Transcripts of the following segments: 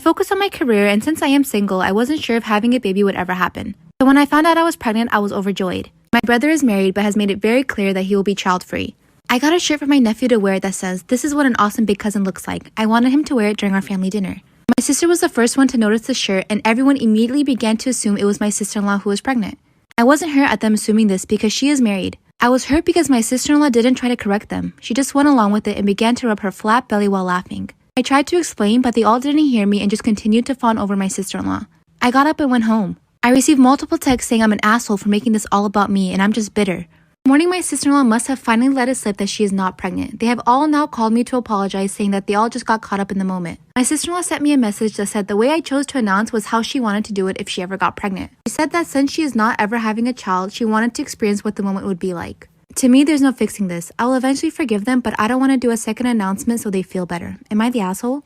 focused on my career, and since I am single, I wasn't sure if having a baby would ever happen. So when I found out I was pregnant, I was overjoyed. My brother is married but has made it very clear that he will be child-free. I got a shirt for my nephew to wear that says, "This is what an awesome big cousin looks like." I wanted him to wear it during our family dinner. My sister was the first one to notice the shirt, and everyone immediately began to assume it was my sister-in-law who was pregnant. I wasn't hurt at them assuming this because she is married. I was hurt because my sister-in-law didn't try to correct them. She just went along with it and began to rub her flat belly while laughing. I tried to explain, but they all didn't hear me and just continued to fawn over my sister-in-law. I got up and went home. I received multiple texts saying I'm an asshole for making this all about me and I'm just bitter. Morning, my sister-in-law must have finally let it slip that she is not pregnant. They have all now called me to apologize, saying that they all just got caught up in the moment. My sister-in-law sent me a message that said the way I chose to announce was how she wanted to do it if she ever got pregnant. She said that since she is not ever having a child, she wanted to experience what the moment would be like. To me, there's no fixing this. I will eventually forgive them, but I don't want to do a second announcement so they feel better. Am I the asshole?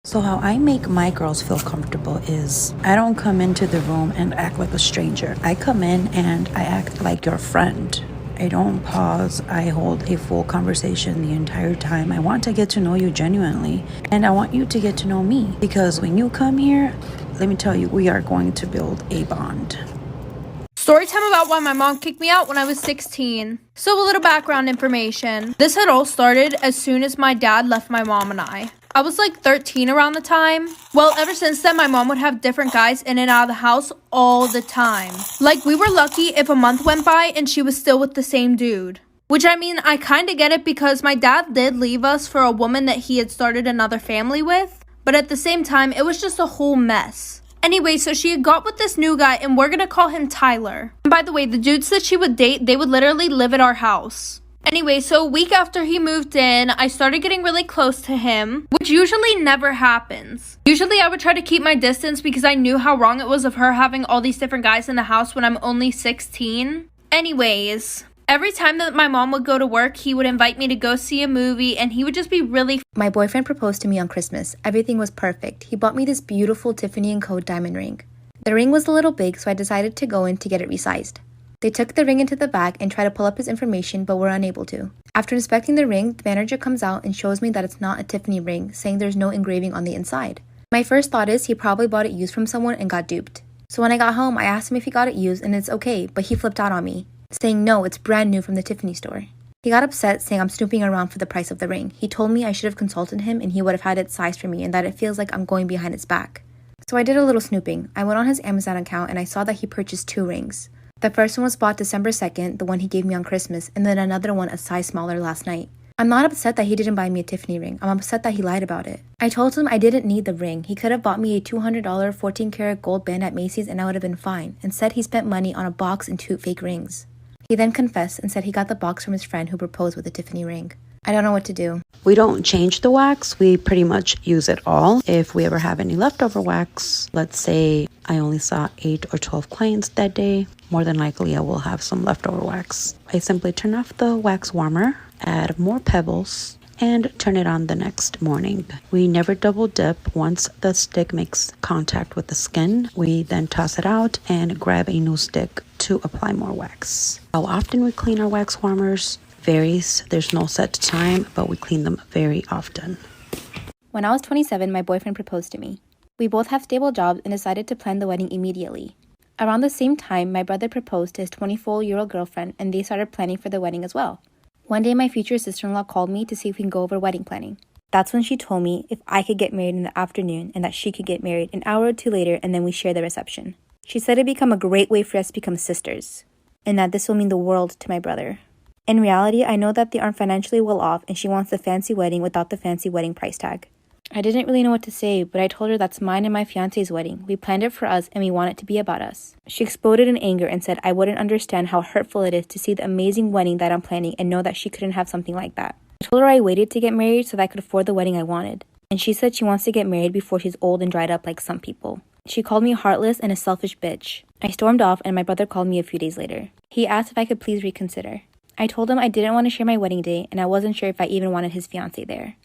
So how I make my girls feel comfortable is I don't come into the room and act like a stranger. I come in and I act like your friend. I don't pause. I hold a full conversation the entire time. I want to get to know you genuinely, and I want you to get to know me, because when you come here, let me tell you, we are going to build a bond. Story time about why my mom kicked me out when I was 16. So a little background information. This had all started as soon as my dad left my mom and I. I was like 13 around the time. Well, ever since then, my mom would have different guys in and out of the house all the time. Like, we were lucky if a month went by and she was still with the same dude. Which, I mean, I kind of get it because my dad did leave us for a woman that he had started another family with. But at the same time, it was just a whole mess. Anyway, so she had got with this new guy, and we're gonna call him Tyler. And by the way, the dudes that she would date, they would literally live at our house. Anyway, so a week after he moved in, I started getting really close to him, which usually never happens. Usually I would try to keep my distance because I knew how wrong it was of her having all these different guys in the house when I'm only 16. Anyways, every time that my mom would go to work, he would invite me to go see a movie, and he would just be really... My boyfriend proposed to me on Christmas. Everything was perfect. He bought me this beautiful Tiffany & Co. diamond ring. The ring was a little big, so I decided to go in to get it resized. They took the ring into the back and tried to pull up his information, but were unable to. After inspecting the ring, the manager comes out and shows me that it's not a Tiffany ring, saying there's no engraving on the inside. My first thought is he probably bought it used from someone and got duped. So when I got home, I asked him if he got it used and it's okay, but he flipped out on me, saying no, it's brand new from the Tiffany store. He got upset, saying I'm snooping around for the price of the ring. He told me I should have consulted him and he would have had it sized for me and that it feels like I'm going behind his back. So I did a little snooping. I went on his Amazon account and I saw that he purchased 2 rings. The first one was bought December 2nd, the one he gave me on Christmas, and then another one a size smaller last night. I'm not upset that he didn't buy me a Tiffany ring. I'm upset that he lied about it. I told him I didn't need the ring. He could have bought me a $200 14 karat gold band at Macy's and I would have been fine. Instead, he spent money on a box and 2 fake rings. He then confessed and said he got the box from his friend who proposed with a Tiffany ring. I don't know what to do. We don't change the wax. We pretty much use it all. If we ever have any leftover wax, let's say I only saw 8 or 12 clients that day, more than likely I will have some leftover wax. I simply turn off the wax warmer, add more pebbles, and turn it on the next morning. We never double dip. Once the stick makes contact with the skin, we then toss it out and grab a new stick to apply more wax. How often we clean our wax warmers varies. There's no set time, but we clean them very often. When I was 27, my boyfriend proposed to me. We both have stable jobs and decided to plan the wedding immediately. Around the same time, my brother proposed to his 24-year-old girlfriend and they started planning for the wedding as well. One day, my future sister-in-law called me to see if we can go over wedding planning. That's when she told me if I could get married in the afternoon and that she could get married an hour or 2 later and then we share the reception. She said it'd become a great way for us to become sisters and that this will mean the world to my brother. In reality, I know that they aren't financially well off and she wants the fancy wedding without the fancy wedding price tag. I didn't really know what to say, but I told her that's mine and my fiance's wedding. We planned it for us and we want it to be about us. She exploded in anger and said I wouldn't understand how hurtful it is to see the amazing wedding that I'm planning and know that she couldn't have something like that. I told her I waited to get married so that I could afford the wedding I wanted. And she said she wants to get married before she's old and dried up like some people. She called me heartless and a selfish bitch. I stormed off and my brother called me a few days later. He asked if I could please reconsider. I told him I didn't want to share my wedding day and I wasn't sure if I even wanted his fiance there.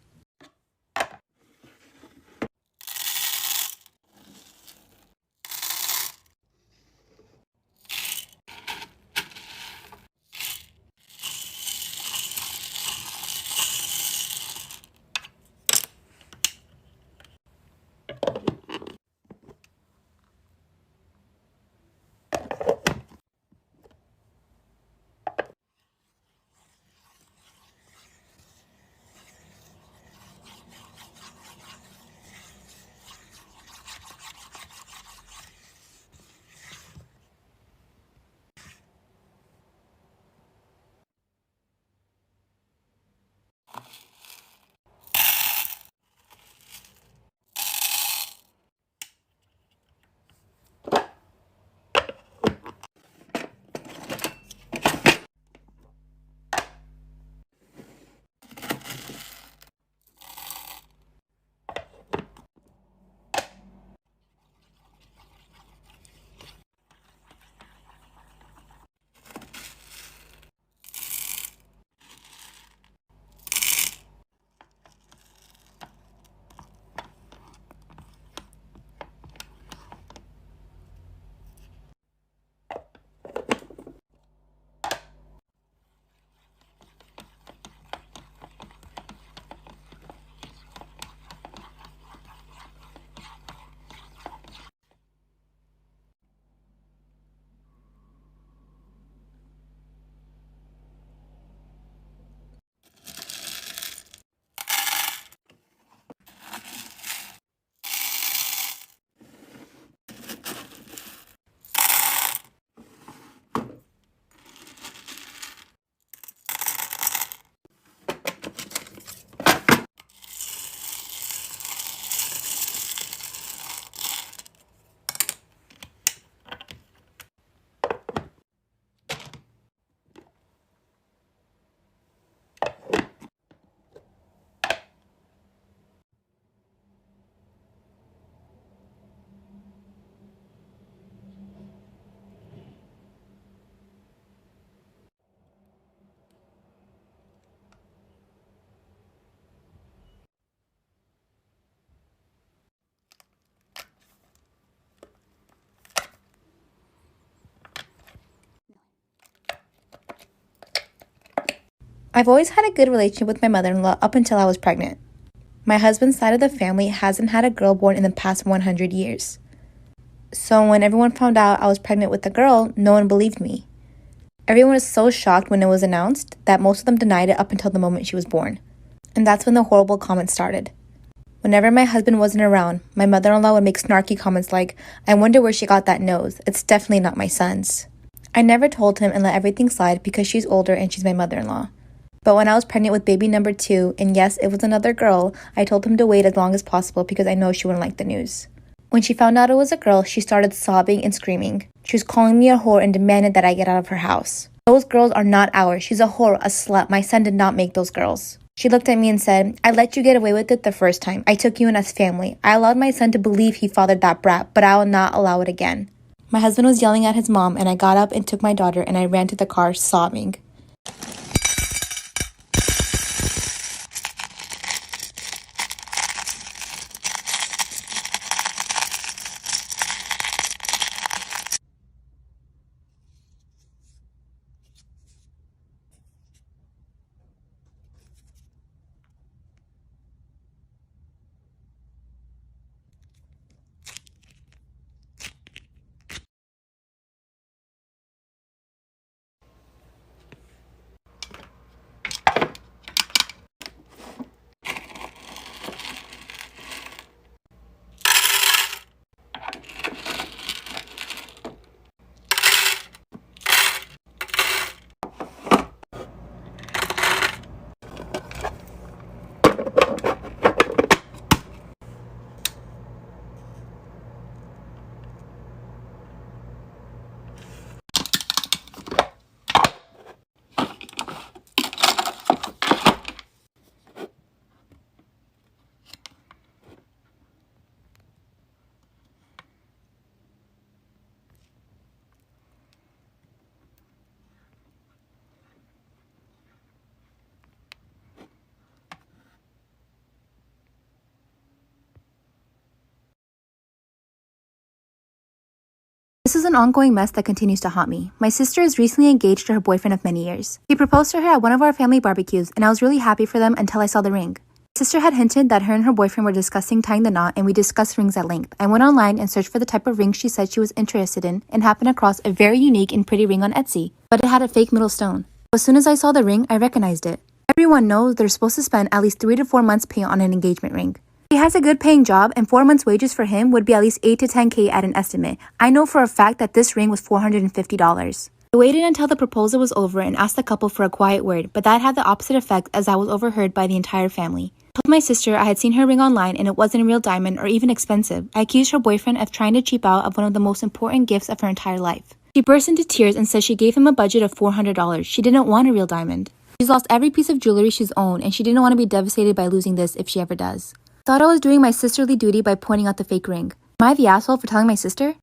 I've always had a good relationship with my mother-in-law up until I was pregnant. My husband's side of the family hasn't had a girl born in the past 100 years. So when everyone found out I was pregnant with a girl, no one believed me. Everyone was so shocked when it was announced that most of them denied it up until the moment she was born. And that's when the horrible comments started. Whenever my husband wasn't around, my mother-in-law would make snarky comments like, "I wonder where she got that nose. It's definitely not my son's." I never told him and let everything slide because she's older and she's my mother-in-law. But when I was pregnant with baby number 2, and yes, it was another girl, I told him to wait as long as possible because I know she wouldn't like the news. When she found out it was a girl, she started sobbing and screaming. She was calling me a whore and demanded that I get out of her house. "Those girls are not ours. She's a whore, a slut. My son did not make those girls." She looked at me and said, "I let you get away with it the first time. I took you in as family. I allowed my son to believe he fathered that brat, but I will not allow it again." My husband was yelling at his mom, and I got up and took my daughter and I ran to the car sobbing. This is an ongoing mess that continues to haunt me. My sister is recently engaged to her boyfriend of many years. He proposed to her at one of our family barbecues, and I was really happy for them until I saw the ring. My sister had hinted that her and her boyfriend were discussing tying the knot, and we discussed rings at length. I went online and searched for the type of ring she said she was interested in and happened across a very unique and pretty ring on Etsy, but it had a fake middle stone. As soon as I saw the ring, I recognized it. Everyone knows they're supposed to spend at least 3 to 4 months pay on an engagement ring. He has a good paying job, and 4 months wages for him would be at least 8 to 10K at an estimate. I know for a fact that this ring was $450. I waited until the proposal was over and asked the couple for a quiet word, but that had the opposite effect as I was overheard by the entire family. I told my sister I had seen her ring online and it wasn't a real diamond or even expensive. I accused her boyfriend of trying to cheap out of one of the most important gifts of her entire life. She burst into tears and said she gave him a budget of $400. She didn't want a real diamond. She's lost every piece of jewelry she's owned, and she didn't want to be devastated by losing this if she ever does. Thought I was doing my sisterly duty by pointing out the fake ring. Am I the asshole for telling my sister?